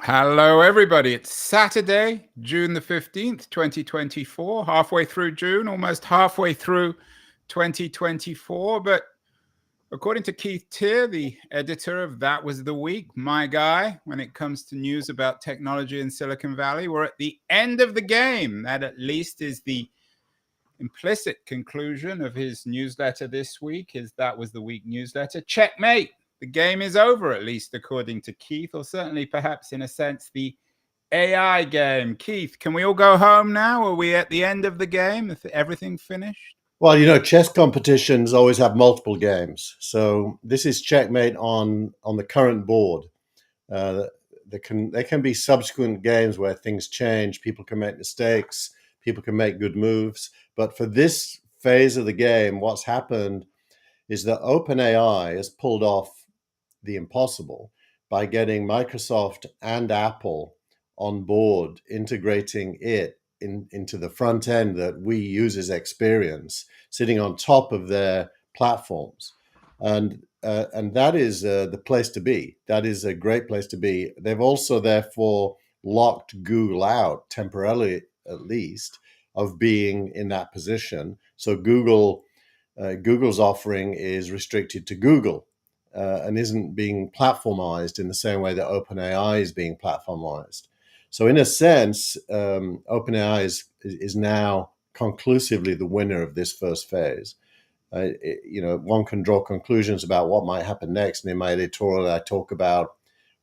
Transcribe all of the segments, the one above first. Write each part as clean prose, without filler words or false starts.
Hello, everybody. It's Saturday, June the 15th, 2024. Halfway through June, almost halfway through 2024. But according to Keith Tier, the editor of That Was the Week, my guy, when it comes to news about technology in Silicon Valley, we're at the end of the game. That at least is the implicit conclusion of his newsletter this week. That Was the Week newsletter. Checkmate. The game is over, at least according to Keith, or certainly perhaps in a sense the AI game. Keith, can we all go home now? Are we at the end of the game? Is everything finished? Well, chess competitions always have multiple games. So this is checkmate on the current board. There can be subsequent games where things change. People can make mistakes. People can make good moves. But for this phase of the game, what's happened is that OpenAI has pulled off the impossible by getting Microsoft and Apple on board, integrating it into the front end that we users experience, sitting on top of their platforms. And that is the place to be. That is a great place to be. They've also therefore locked Google out temporarily, at least, of being in that position. So Google's offering is restricted to Google and isn't being platformized in the same way that OpenAI is being platformized. So in a sense, OpenAI is now conclusively the winner of this first phase. One can draw conclusions about what might happen next. And in my editorial, I talk about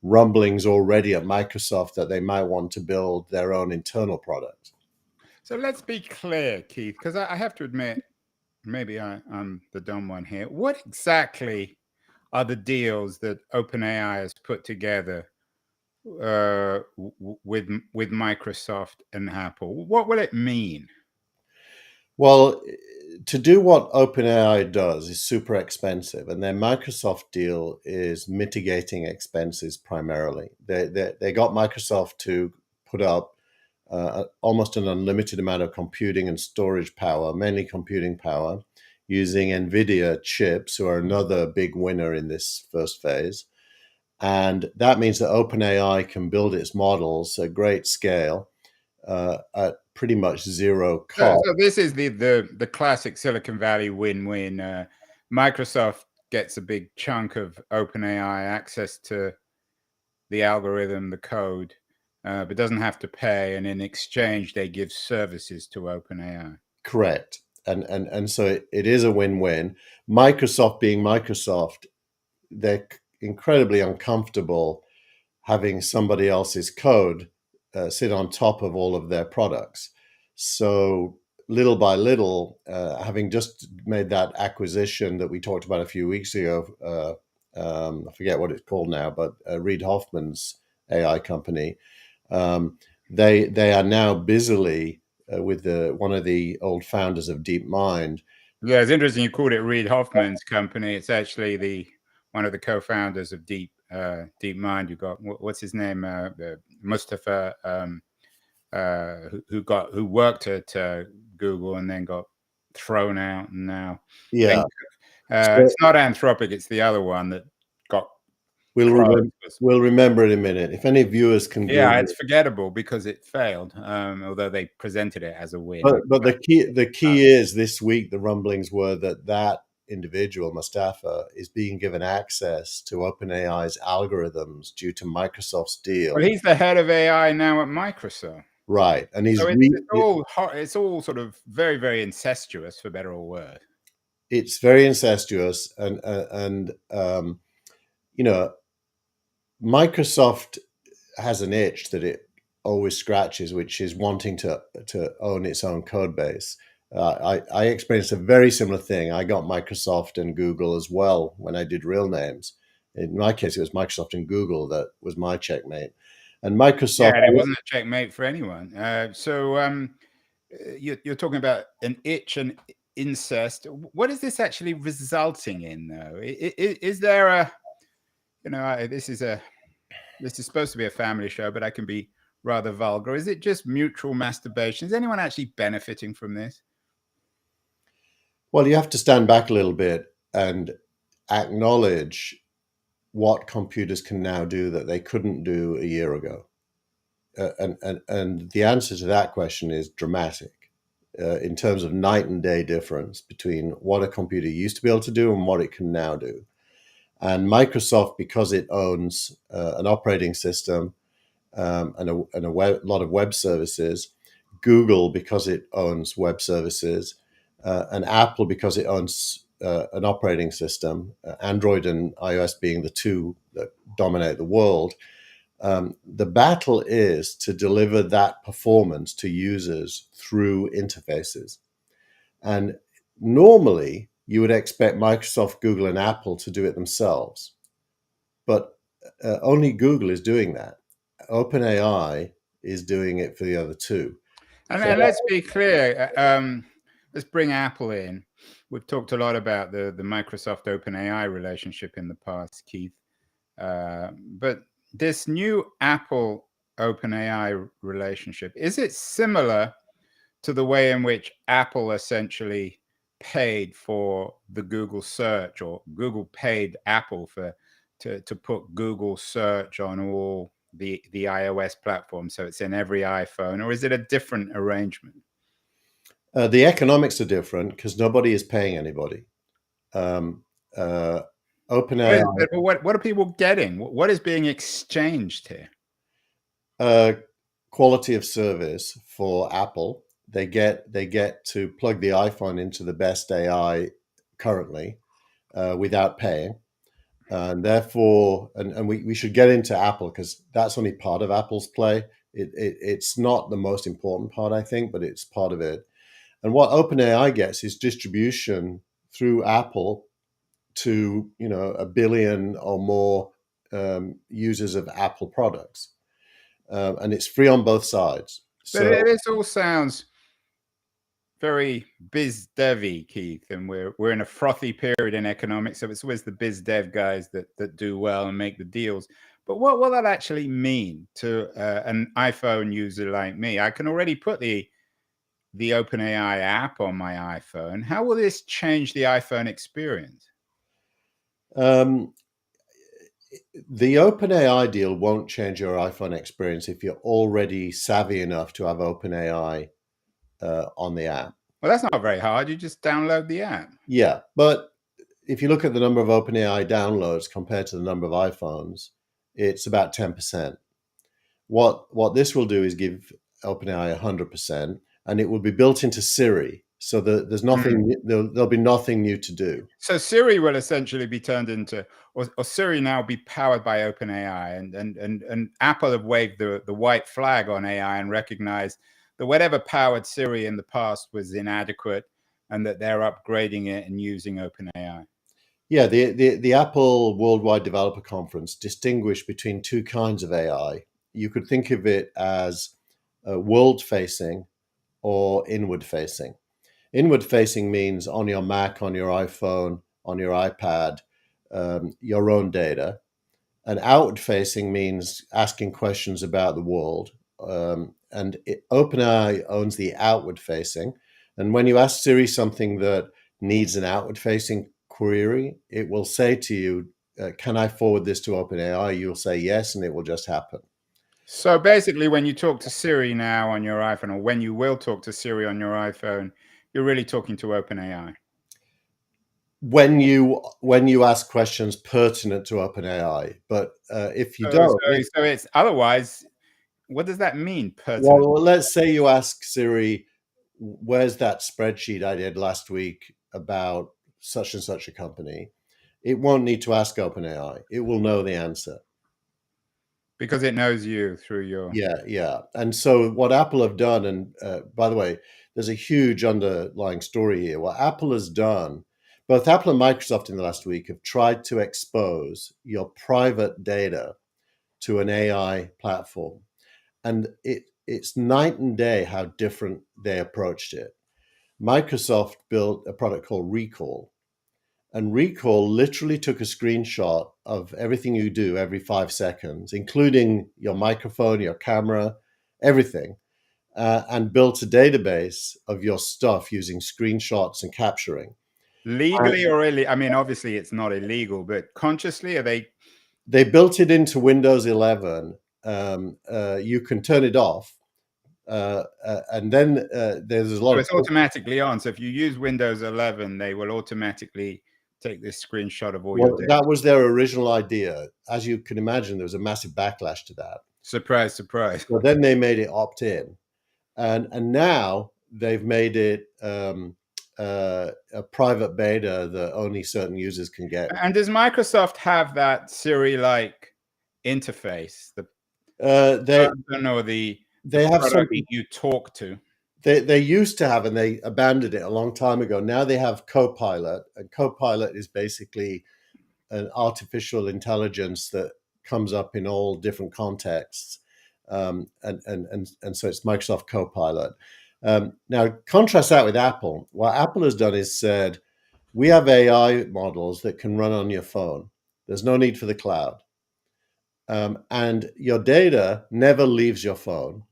rumblings already at Microsoft that they might want to build their own internal product. So let's be clear, Keith, because I have to admit, maybe I'm the dumb one here. What exactly are the deals that OpenAI has put together with Microsoft and Apple? What will it mean? Well, to do what OpenAI does is super expensive, and their Microsoft deal is mitigating expenses primarily. They got Microsoft to put up almost an unlimited amount of computing and storage power, mainly computing power, using NVIDIA chips, who are another big winner in this first phase. And that means that OpenAI can build its models at great scale at pretty much zero cost. So this is the classic Silicon Valley win-win. Microsoft gets a big chunk of OpenAI access to the algorithm, the code, but doesn't have to pay. And in exchange, they give services to OpenAI. Correct. And so it is a win-win. Microsoft being Microsoft, they're incredibly uncomfortable having somebody else's code sit on top of all of their products. So little by little, having just made that acquisition that we talked about a few weeks ago, I forget what it's called now, but Reid Hoffman's AI company, they are now busily with one of the old founders of DeepMind. Yeah, it's interesting you called it Reid Hoffman's company. It's actually one of the co-founders of DeepMind. You got what's his name, Mustafa, who worked at Google and then got thrown out, and now it's not Anthropic, it's the other one that got. We'll remember it in a minute. If any viewers can, it's forgettable because it failed. Although they presented it as a win. But the key is this week the rumblings were that individual, Mustafa, is being given access to OpenAI's algorithms due to Microsoft's deal. Well, he's the head of AI now at Microsoft. Right. And it's all sort of very, very incestuous, for better or worse. It's very incestuous. And Microsoft has an itch that it always scratches, which is wanting to own its own code base. I experienced a very similar thing. I got Microsoft and Google as well when I did real names. In my case, it was Microsoft and Google that was my checkmate. And Microsoft... Yeah, it wasn't a checkmate for anyone. You're talking about an itch and incest. What is this actually resulting in, though? Is there a... this is supposed to be a family show, but I can be rather vulgar. Is it just mutual masturbation? Is anyone actually benefiting from this? Well, you have to stand back a little bit and acknowledge what computers can now do that they couldn't do a year ago. And the answer to that question is dramatic in terms of night and day difference between what a computer used to be able to do and what it can now do. And Microsoft, because it owns an operating system and a lot of web services, Google, because it owns web services, and Apple, because it owns an operating system, Android and iOS being the two that dominate the world, the battle is to deliver that performance to users through interfaces. And normally, you would expect Microsoft, Google, and Apple to do it themselves. But only Google is doing that. OpenAI is doing it for the other two. And let's be clear. Let's bring Apple in. We've talked a lot about the Microsoft OpenAI relationship in the past, Keith. But this new Apple OpenAI relationship, is it similar to the way in which Apple essentially paid for the Google search, or Google paid Apple to put Google search on all the iOS platform, so it's in every iPhone, or is it a different arrangement? The economics are different because nobody is paying anybody. OpenAI. What are people getting? What is being exchanged here? Quality of service for Apple. They get to plug the iPhone into the best AI currently without paying. And therefore, and we should get into Apple because that's only part of Apple's play. It's not the most important part, I think, but it's part of it. And what OpenAI gets is distribution through Apple to 1 billion or more users of Apple products, and it's free on both sides. But this all sounds very biz devy, Keith, and we're in a frothy period in economics, so it's always the biz dev guys that do well and make the deals. But what will that actually mean to an iPhone user like me? I can already put the OpenAI app on my iPhone. How will this change the iPhone experience? The OpenAI deal won't change your iPhone experience if you're already savvy enough to have OpenAI on the app. Well, that's not very hard. You just download the app. Yeah, but if you look at the number of OpenAI downloads compared to the number of iPhones, it's about 10%. What this will do is give OpenAI 100%, and it will be built into Siri, so there's nothing. There'll be nothing new to do. So Siri will essentially be turned into, or Siri now be powered by OpenAI, and Apple have waved the white flag on AI and recognized that whatever powered Siri in the past was inadequate, and that they're upgrading it and using OpenAI. Yeah, the Apple Worldwide Developer Conference distinguished between two kinds of AI. You could think of it as world-facing or inward-facing. Inward-facing means on your Mac, on your iPhone, on your iPad, your own data. And outward-facing means asking questions about the world. And OpenAI owns the outward-facing. And when you ask Siri something that needs an outward-facing query, it will say to you, can I forward this to OpenAI? You'll say yes, and it will just happen. So basically, when you talk to Siri now on your iPhone, or when you will talk to Siri on your iPhone, you're really talking to OpenAI. When you ask questions pertinent to OpenAI, but if you don't, so it's otherwise. What does that mean? Pertinent? Well, let's say you ask Siri, "Where's that spreadsheet I did last week about such and such a company?" It won't need to ask OpenAI; it will know the answer because it knows you through your yeah. And so what Apple have done, and by the way, there's a huge underlying story here. What Apple has done. Both Apple and Microsoft in the last week have tried to expose your private data to an AI platform. And it's night and day how different they approached it. Microsoft built a product called Recall. And Recall literally took a screenshot of everything you do every 5 seconds, including your microphone, your camera, everything, and built a database of your stuff using screenshots and capturing. Legally or really? I mean, obviously it's not illegal, but consciously, are they They built it into Windows 11. You can turn it off, and then there's a lot So of. it's automatically on. So if you use Windows 11, they will automatically take this screenshot of all your Well, data. that was their original idea. As you can imagine, there was a massive backlash to that. Surprise, surprise. So then they made it opt-in, and now they've made it a private beta that only certain users can get. And does Microsoft have that Siri-like interface? The person or the they have product something you talk to? they used to have, and they abandoned it a long time ago. Now they have Copilot, and Copilot is basically an artificial intelligence that comes up in all different contexts, and so it's Microsoft Copilot. Now, contrast that with Apple. What Apple has done is said, we have AI models that can run on your phone. There's no need for the cloud, and your data never leaves your phone.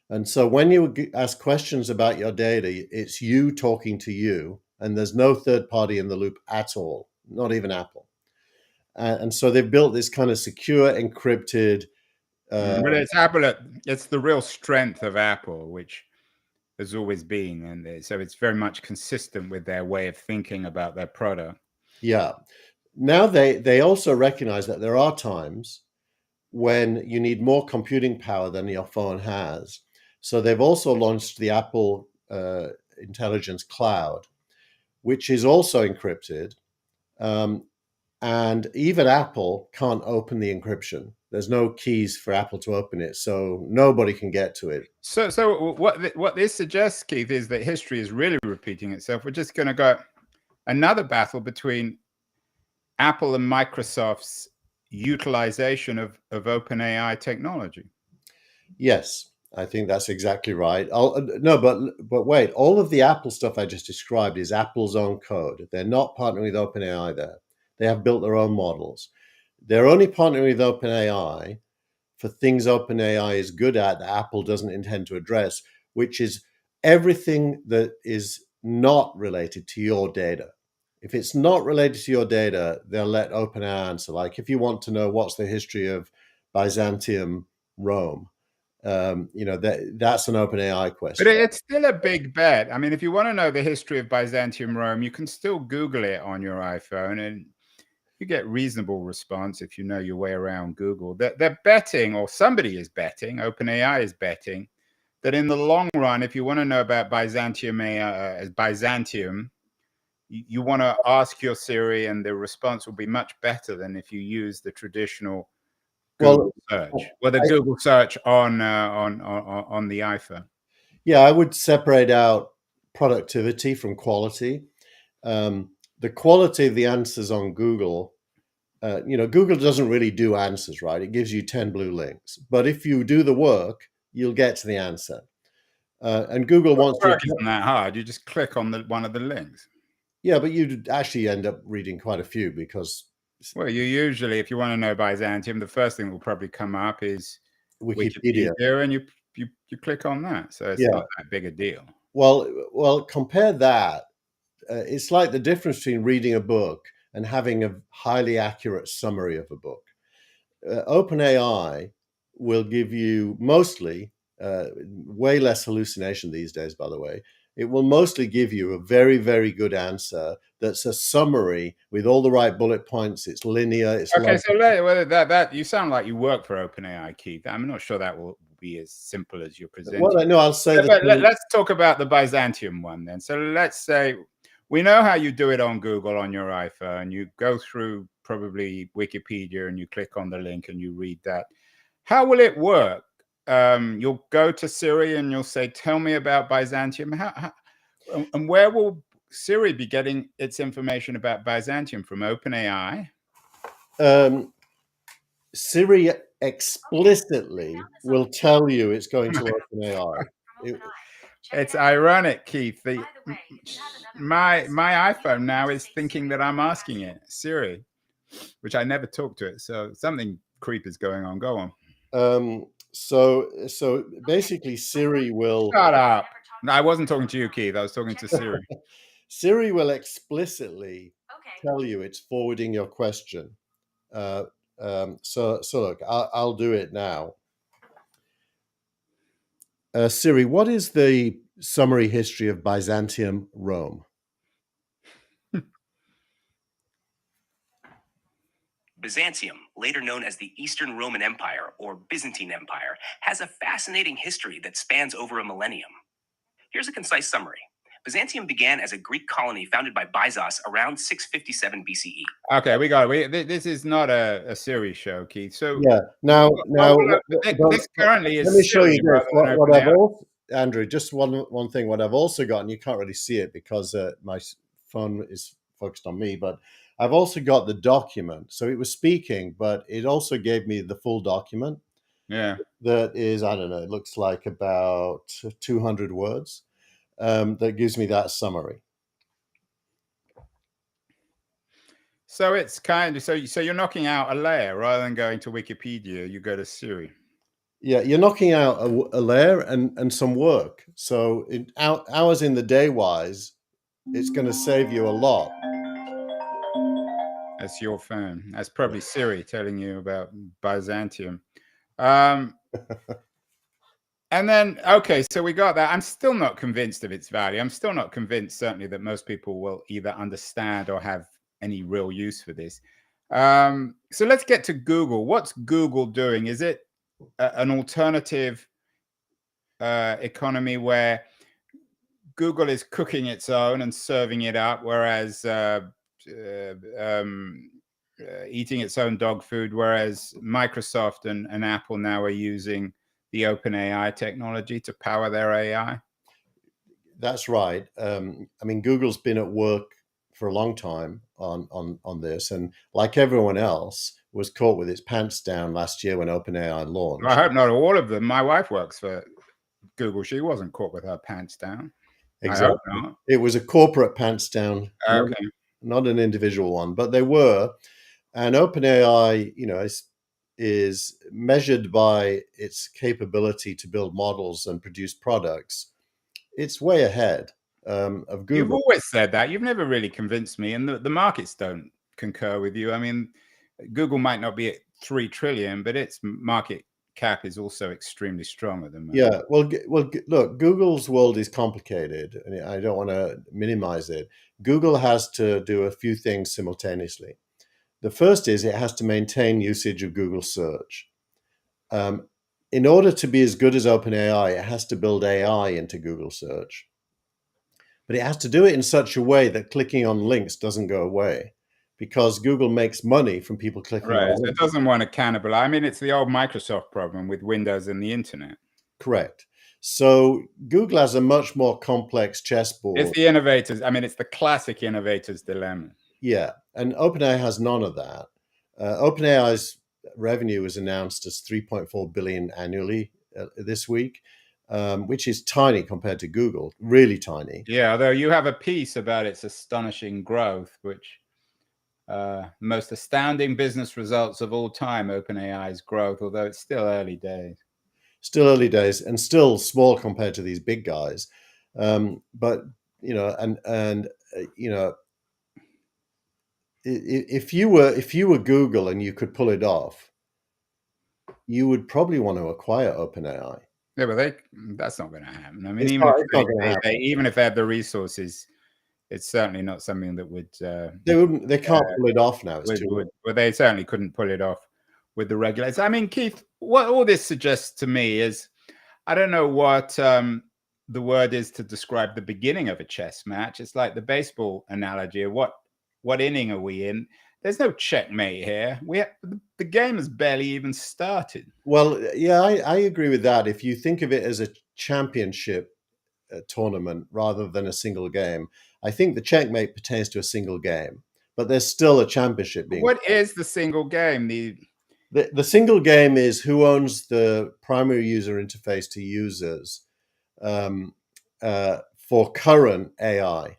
And so when you ask questions about your data, it's you talking to you, and there's no third party in the loop at all, not even Apple. And so they've built this kind of secure, encrypted. But it's Apple. It's the real strength of Apple, which has always been, and so it's very much consistent with their way of thinking about their product. Yeah. Now they also recognize that there are times when you need more computing power than your phone has. So they've also launched the Apple Intelligence Cloud, which is also encrypted. And even Apple can't open the encryption. There's no keys for Apple to open it, so nobody can get to it. So what this suggests, Keith, is that history is really repeating itself. We're just going to go another battle between Apple and Microsoft's utilization of OpenAI technology. Yes, I think that's exactly right. No, but wait, all of the Apple stuff I just described is Apple's own code. They're not partnering with OpenAI there. They have built their own models. They're only partnering with OpenAI for things OpenAI is good at that Apple doesn't intend to address, which is everything that is not related to your data. If it's not related to your data, they'll let OpenAI answer. Like if you want to know what's the history of Byzantium Rome, that's an OpenAI question. But it's still a big bet. I mean, if you want to know the history of Byzantium Rome, you can still Google it on your iPhone, and you get reasonable response if you know your way around Google. They're betting, or somebody is betting, OpenAI is betting, that in the long run, if you want to know about Byzantium as Byzantium, you want to ask your Siri, and the response will be much better than if you use the traditional Google search, or the Google search on the iPhone. Yeah, I would separate out productivity from quality. The quality of the answers on Google, Google doesn't really do answers, right? It gives you 10 blue links. But if you do the work, you'll get to the answer. And Google wants to. Work isn't that hard. You just click on one of the links. Yeah, but you'd actually end up reading quite a few because. Well, you usually, if you want to know Byzantium, the first thing that will probably come up is Wikipedia, and you click on that. So it's not that big a deal. Well, compare that. It's like the difference between reading a book and having a highly accurate summary of a book. OpenAI will give you mostly, way less hallucination these days, by the way. It will mostly give you a very, very good answer that's a summary with all the right bullet points. It's linear. It's okay. So that you sound like you work for OpenAI, Keith. I'm not sure that will be as simple as you're presenting. Well, I know. I'll say that. But let's talk about the Byzantium one then. So let's say we know how you do it on Google on your iPhone. You go through probably Wikipedia and you click on the link and you read that. How will it work? You'll go to Siri and you'll say, "Tell me about Byzantium." And where will Siri be getting its information about Byzantium? From OpenAI? Siri explicitly will tell you it's going to OpenAI. It's ironic, Keith. My iPhone now is thinking that I'm asking it, Siri, which I never talk to it. So something creep is going on. Go on. So basically, Siri will. Shut up. No, I wasn't talking to you, Keith. I was talking to Siri. Siri will explicitly tell you it's forwarding your question. So look, I'll do it now. Siri, what is the summary history of Byzantium, Rome? Byzantium, later known as the Eastern Roman Empire or Byzantine Empire, has a fascinating history that spans over a millennium. Here's a concise summary. Byzantium began as a Greek colony founded by Byzos around 657 BCE. Okay, we got it. This is not a Siri show, Keith. So Yeah. Now, this currently is let me show Siri you this. rather than What I've OpenAI. also, Andrew, just one thing. What I've also got, and you can't really see it because my phone is focused on me, but I've also got the document. So it was speaking, but it also gave me the full document. Yeah. That is, I don't know, it looks like about 200 words. That gives me that summary. So it's kind of so you're knocking out a layer rather than going to Wikipedia. You go to Siri. Yeah, you're knocking out a layer and some work. So in hours in the day wise, it's going to save you a lot. That's your phone. That's probably Siri telling you about Byzantium. And then, okay, so we got that. I'm still not convinced of its value. I'm still not convinced, certainly, that most people will either understand or have any real use for this. So let's get to Google. What's Google doing? Is it an alternative economy where Google is cooking its own and serving it up, whereas eating its own dog food, whereas Microsoft and Apple now are using the OpenAI technology to power their AI? That's right. I mean, Google's been at work for a long time on this, and like everyone else, was caught with its pants down last year when OpenAI launched. I hope not all of them. My wife works for Google. She wasn't caught with her pants down. Exactly. I hope not. It was a corporate pants down, Okay. not an individual one, but they were. And OpenAI, is measured by its capability to build models and produce products. It's way ahead of Google. You've always said that. You've never really convinced me, and the markets don't concur with you. I mean, Google might not be at 3 trillion, but its market cap is also extremely strong at the moment. Yeah, well, look, Google's world is complicated, and I don't want to minimize it. Google has to do a few things simultaneously. The first is it has to maintain usage of Google search. In order to be as good as OpenAI, it has to build AI into Google search. But it has to do it in such a way that clicking on links doesn't go away, because Google makes money from people clicking on links. So it doesn't want to cannibalize. I mean, it's the old Microsoft problem with Windows and the internet. Correct. So Google has a much more complex chessboard. It's the innovators. I mean, it's the classic innovators dilemma. Yeah, and OpenAI has none of that. OpenAI's revenue was announced as 3.4 billion annually this week, which is tiny compared to Google, really tiny. Yeah, although you have a piece about its astonishing growth, which most astounding business results of all time, OpenAI's growth, although it's still early days. Still early days and still small compared to these big guys. But, if you were Google and you could pull it off, you would probably want to acquire OpenAI. Yeah, but that's not going to happen. I mean, even if they had the resources, it's certainly not something that would. They can't pull it off now. Well, they certainly couldn't pull it off with the regulators. I mean, Keith, what all this suggests to me is, I don't know what the word is to describe the beginning of a chess match. It's like the baseball analogy of what inning are we in? There's no checkmate here. The game has barely even started. Well, yeah, I agree with that. If you think of it as a championship tournament rather than a single game, I think the checkmate pertains to a single game, but there's still a championship being. What is the single game? The single game is who owns the primary user interface to users for current AI.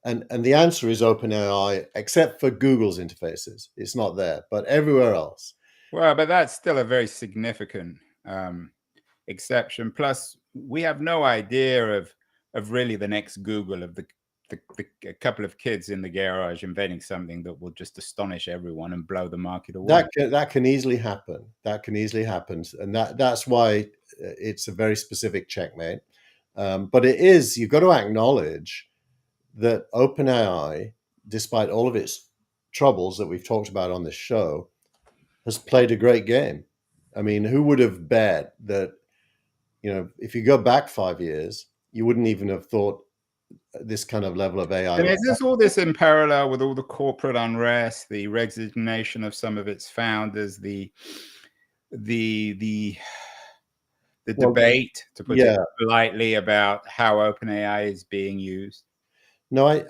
And the answer is OpenAI, except for Google's interfaces. It's not there, but everywhere else. Well, but that's still a very significant exception. Plus, we have no idea of really the next Google, of the a couple of kids in the garage inventing something that will just astonish everyone and blow the market away. That can easily happen. That can easily happen, and that's why it's a very specific checkmate. But you've got to acknowledge that OpenAI, despite all of its troubles that we've talked about on this show, has played a great game. I mean, who would have bet that, if you go back 5 years, you wouldn't even have thought this kind of level of AI. And is this all this in parallel with all the corporate unrest, the resignation of some of its founders, the debate, to put it politely, about how OpenAI is being used? No,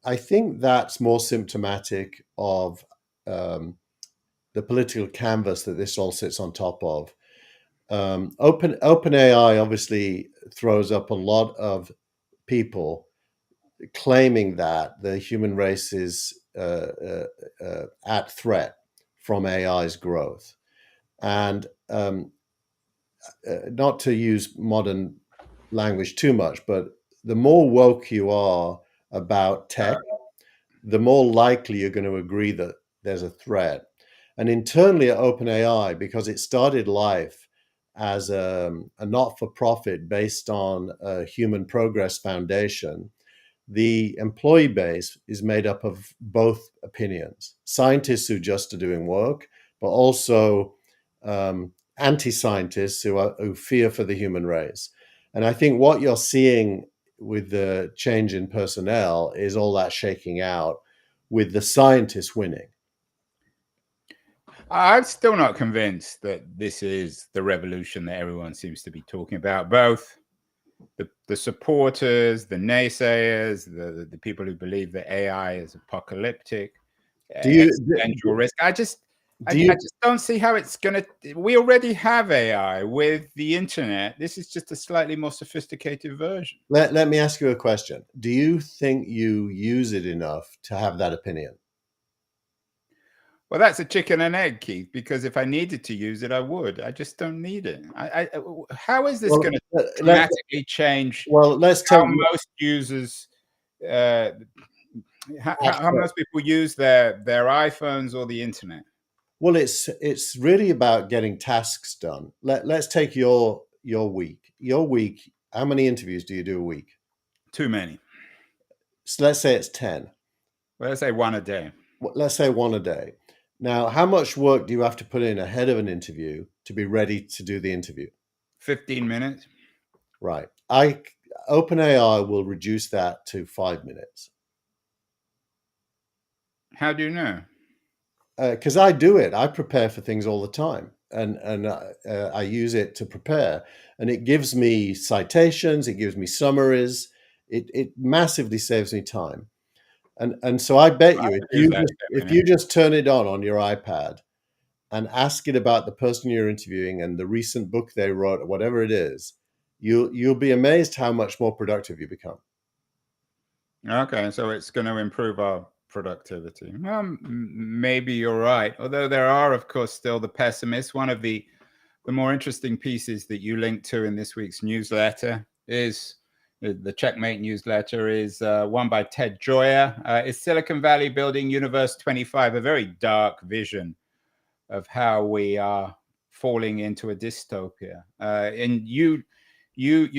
I think that's more symptomatic of the political canvas that this all sits on top of. OpenAI obviously throws up a lot of people claiming that the human race is at threat from AI's growth. And not to use modern language too much, but the more woke you are about tech, the more likely you're going to agree that there's a threat. And internally at OpenAI, because it started life as a not-for-profit based on a Human Progress Foundation, the employee base is made up of both opinions. Scientists who just are doing work, but also anti-scientists who fear for the human race. And I think what you're seeing with the change in personnel is all that shaking out, with the scientists winning. I'm still not convinced that this is the revolution that everyone seems to be talking about. Both the supporters, the naysayers, the people who believe that AI is apocalyptic, existential risk. I just don't see how it's going to. We already have AI with the internet. This is just a slightly more sophisticated version. Let me ask you a question. Do you think you use it enough to have that opinion? Well, that's a chicken and egg, Keith, because if I needed to use it, I would. I just don't need it. How is this going to dramatically change how most users, how most people use their iPhones or the internet? Well, it's really about getting tasks done. Let's take your week. Your week, how many interviews do you do a week? Too many. So let's say it's 10. Well, let's say one a day. Let's say one a day. Now, how much work do you have to put in ahead of an interview to be ready to do the interview? 15 minutes. Right. OpenAI will reduce that to 5 minutes. How do you know? Because I do it. I prepare for things all the time, and I use it to prepare, and it gives me citations, it gives me summaries, it massively saves me time, and so I bet you if you just turn it on your iPad and ask it about the person you're interviewing and the recent book they wrote or whatever it is, you'll be amazed how much more productive you become. Okay, so it's going to improve our productivity. Well, maybe you're right. Although there are, of course, still the pessimists. One of the more interesting pieces that you linked to in this week's newsletter is the Checkmate newsletter is one by Ted Joyer. Is Silicon Valley building Universe 25? A very dark vision of how we are falling into a dystopia. And you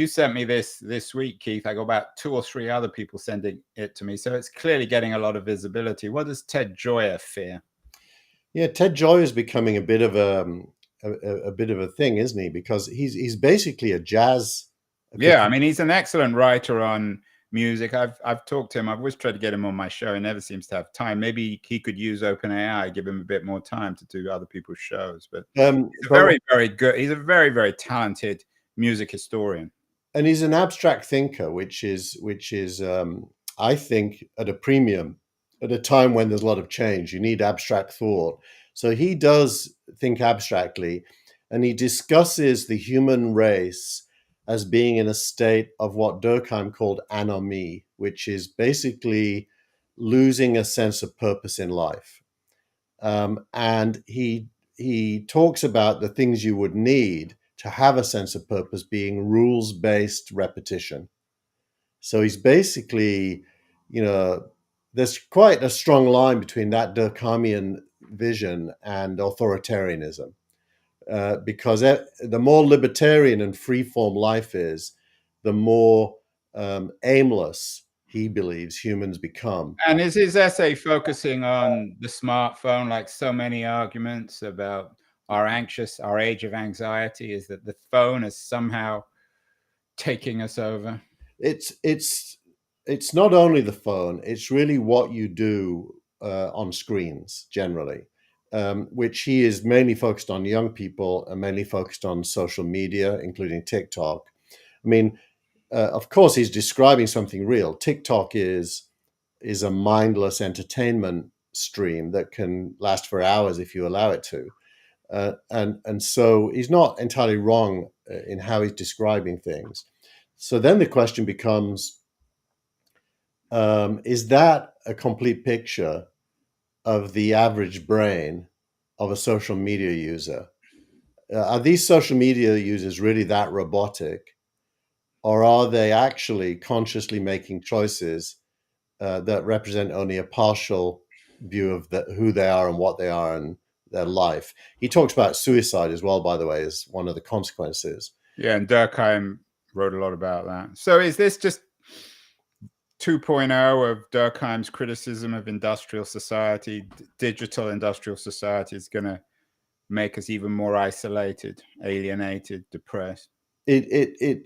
sent me this week, Keith. I got about 2 or 3 other people sending it to me, so it's clearly getting a lot of visibility. What does Ted Joyer fear? Yeah, Ted Joyer is becoming a bit of a thing, isn't he? Because he's basically a jazz. Yeah, I mean, he's an excellent writer on music. I've talked to him. I've always tried to get him on my show. He never seems to have time. Maybe he could use OpenAI, give him a bit more time to do other people's shows. But he's very, very good. He's a very, very talented music historian, and he's an abstract thinker, which is I think at a premium at a time when there's a lot of change. You need abstract thought, so he does think abstractly, and he discusses the human race as being in a state of what Durkheim called anomie, which is basically losing a sense of purpose in life, and he talks about the things you would need to have a sense of purpose being rules-based repetition. So he's basically there's quite a strong line between that Durkheimian vision and authoritarianism, because the more libertarian and free-form life is, the more aimless he believes humans become. And is his essay focusing on the smartphone, like so many arguments about our age of anxiety, is that the phone is somehow taking us over? It's not only the phone, it's really what you do on screens generally, which he is mainly focused on young people and mainly focused on social media, including TikTok. I mean, of course, he's describing something real. TikTok is a mindless entertainment stream that can last for hours if you allow it to. And so he's not entirely wrong in how he's describing things. So then the question becomes, is that a complete picture of the average brain of a social media user? Are these social media users really that robotic? Or are they actually consciously making choices that represent only a partial view of who they are and what they are and their life? He talks about suicide as well, by the way, as one of the consequences. Yeah, and Durkheim wrote a lot about that. So is this just 2.0 of Durkheim's criticism of industrial society? Digital industrial society is going to make us even more isolated, alienated, depressed? It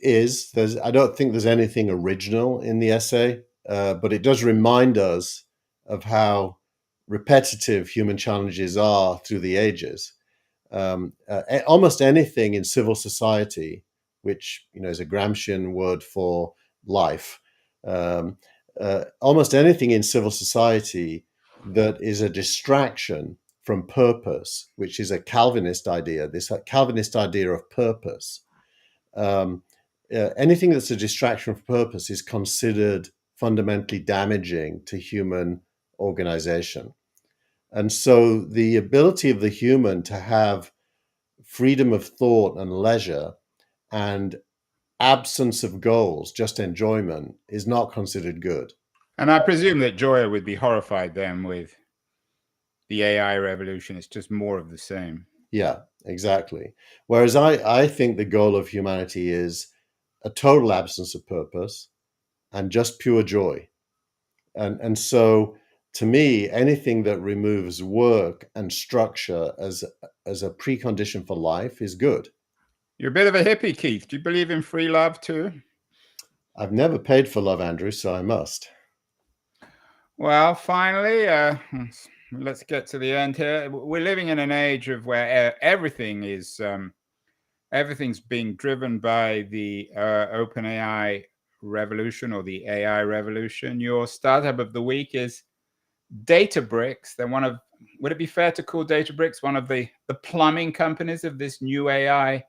is. I don't think there's anything original in the essay, but it does remind us of how repetitive human challenges are through the ages. Almost anything in civil society, which is a Gramscian word for life, almost anything in civil society that is a distraction from purpose, which is a Calvinist idea, this Calvinist idea of purpose. Anything that's a distraction from purpose is considered fundamentally damaging to human organization. And so the ability of the human to have freedom of thought and leisure and absence of goals, just enjoyment, is not considered good. And I presume that Joya would be horrified then with the AI revolution. It's just more of the same. Yeah, exactly. Whereas I think the goal of humanity is a total absence of purpose and just pure joy. And so to me, anything that removes work and structure as a precondition for life is good. You're a bit of a hippie, Keith. Do you believe in free love too? I've never paid for love, Andrew, so I must. Well, finally, let's get to the end here. We're living in an age of where everything's being driven by the OpenAI revolution or the AI revolution. Your startup of the week is Databricks. They're would it be fair to call Databricks one of the plumbing companies of this new AI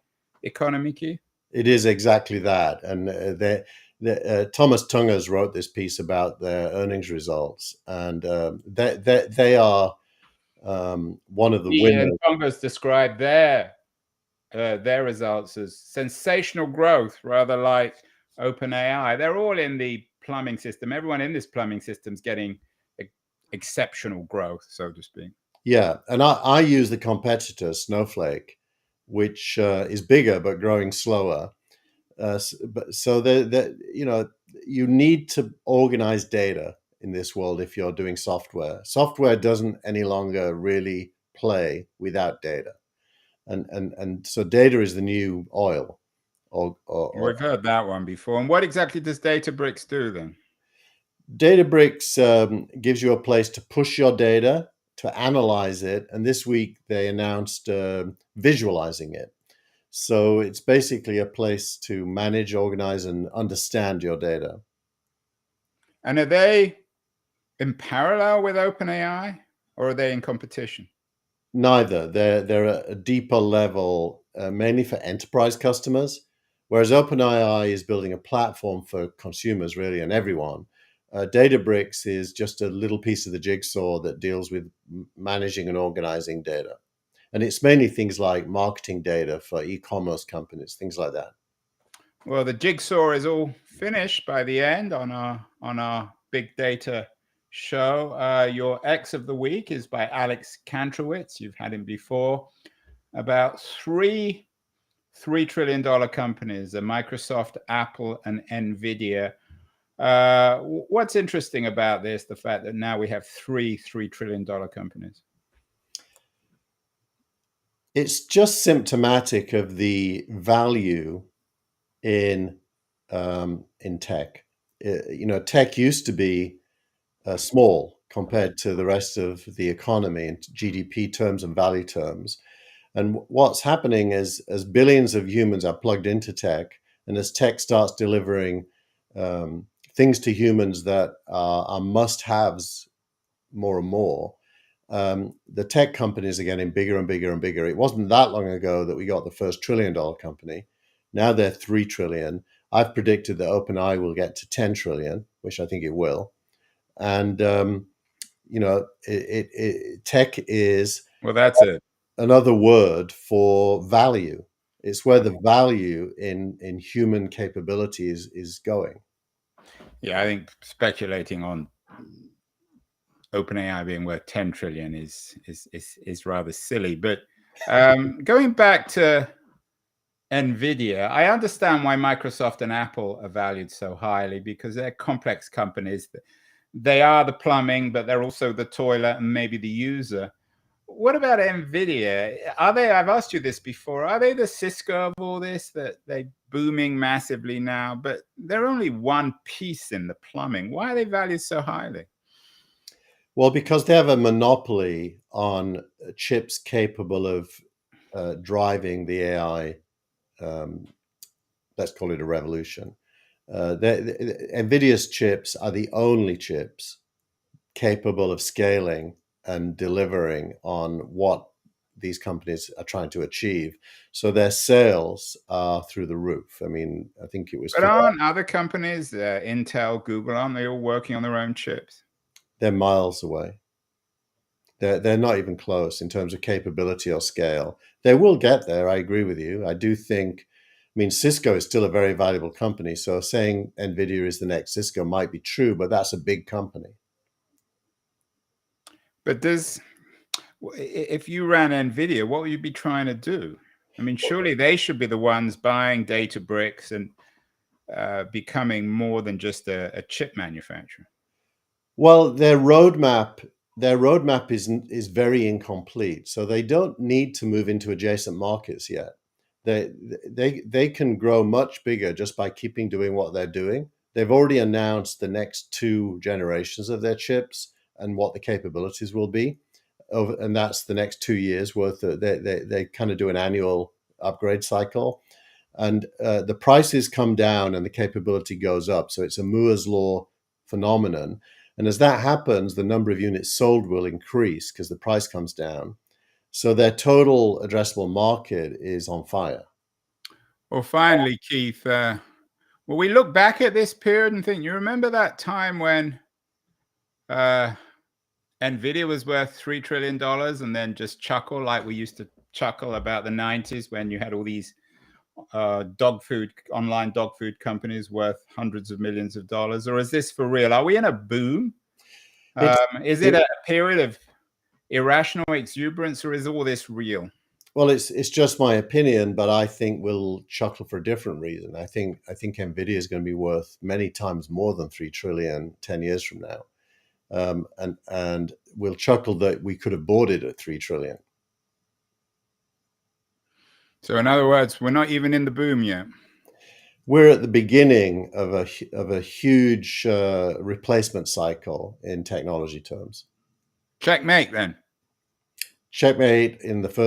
economy, Keith? It is exactly that. And Thomas Tungers wrote this piece about their earnings results, and they are one of the winners. And Tungers described their results as sensational growth, rather like OpenAI. They're all in the plumbing system. Everyone in this plumbing system is getting exceptional growth, so to speak. Yeah, and I use the competitor Snowflake, which is bigger but growing slower. So you need to organize data in this world if you're doing software. Software doesn't any longer really play without data, and so data is the new oil. We've heard that one before. And what exactly does Databricks do then? Databricks gives you a place to push your data, to analyze it, and this week they announced visualizing it. So it's basically a place to manage, organize, and understand your data. And are they in parallel with OpenAI, or are they in competition? Neither. They're at a deeper level, mainly for enterprise customers, whereas OpenAI is building a platform for consumers, really, and everyone. Databricks is just a little piece of the jigsaw that deals with managing and organizing data. And it's mainly things like marketing data for e-commerce companies, things like that. Well, the jigsaw is all finished by the end on our big data show. Your X of the week is by Alex Kantrowitz. You've had him before. About $3 trillion companies, Microsoft, Apple, and NVIDIA. What's interesting about this, the fact that now we have $3 trillion companies? It's just symptomatic of the value in tech. Tech used to be small compared to the rest of the economy in GDP terms and value terms. And what's happening is, as billions of humans are plugged into tech, and as tech starts delivering things to humans that are must-haves more and more, the tech companies are getting bigger and bigger and bigger. It wasn't that long ago that we got the first $1 trillion company. Now they're 3 trillion. I've predicted that OpenAI will get to 10 trillion, which I think it will. And tech is that's it. Another word for value. It's where the value in human capabilities is going. Yeah, I think speculating on OpenAI being worth 10 trillion is rather silly. But going back to NVIDIA, I understand why Microsoft and Apple are valued so highly, because they're complex companies. They are the plumbing, but they're also the toilet and maybe the user. What about NVIDIA? I've asked you this before, are they the Cisco of all this, that they're booming massively now, but they're only one piece in the plumbing? Why are they valued so highly? Well, because they have a monopoly on chips capable of driving the AI. Let's call it a revolution. NVIDIA's chips are the only chips capable of scaling and delivering on what these companies are trying to achieve. So their sales are through the roof. I mean, I think it was... But aren't other companies, Intel, Google, aren't they all working on their own chips? They're miles away. They're not even close in terms of capability or scale. They will get there, I agree with you. I do think, Cisco is still a very valuable company. So saying NVIDIA is the next Cisco might be true, but that's a big company. But if you ran NVIDIA, what would you be trying to do? Surely they should be the ones buying Databricks and becoming more than just a chip manufacturer. Well, their roadmap is very incomplete, so they don't need to move into adjacent markets yet. They can grow much bigger just by keeping doing what they're doing. They've already announced the next 2 generations of their chips and what the capabilities will be, and that's the next 2 years worth. They kind of do an annual upgrade cycle, and the prices come down and the capability goes up. So it's a Moore's law phenomenon. And as that happens, the number of units sold will increase because the price comes down. So their total addressable market is on fire. Well, finally, Keith, we look back at this period and think, you remember that time when NVIDIA was worth $3 trillion and then just chuckle like we used to chuckle about the 90s when you had all these online dog food companies worth hundreds of millions of dollars? Or is this for real? Are we in a boom? Is it a period of irrational exuberance, or is all this real? Well, it's just my opinion, but I think we'll chuckle for a different reason. I think NVIDIA is going to be worth many times more than 3 trillion 10 years from now. And we'll chuckle that we could have bought it at 3 trillion. So in other words, we're not even in the boom yet. We're at the beginning of a huge replacement cycle in technology terms. Checkmate then. Checkmate in the first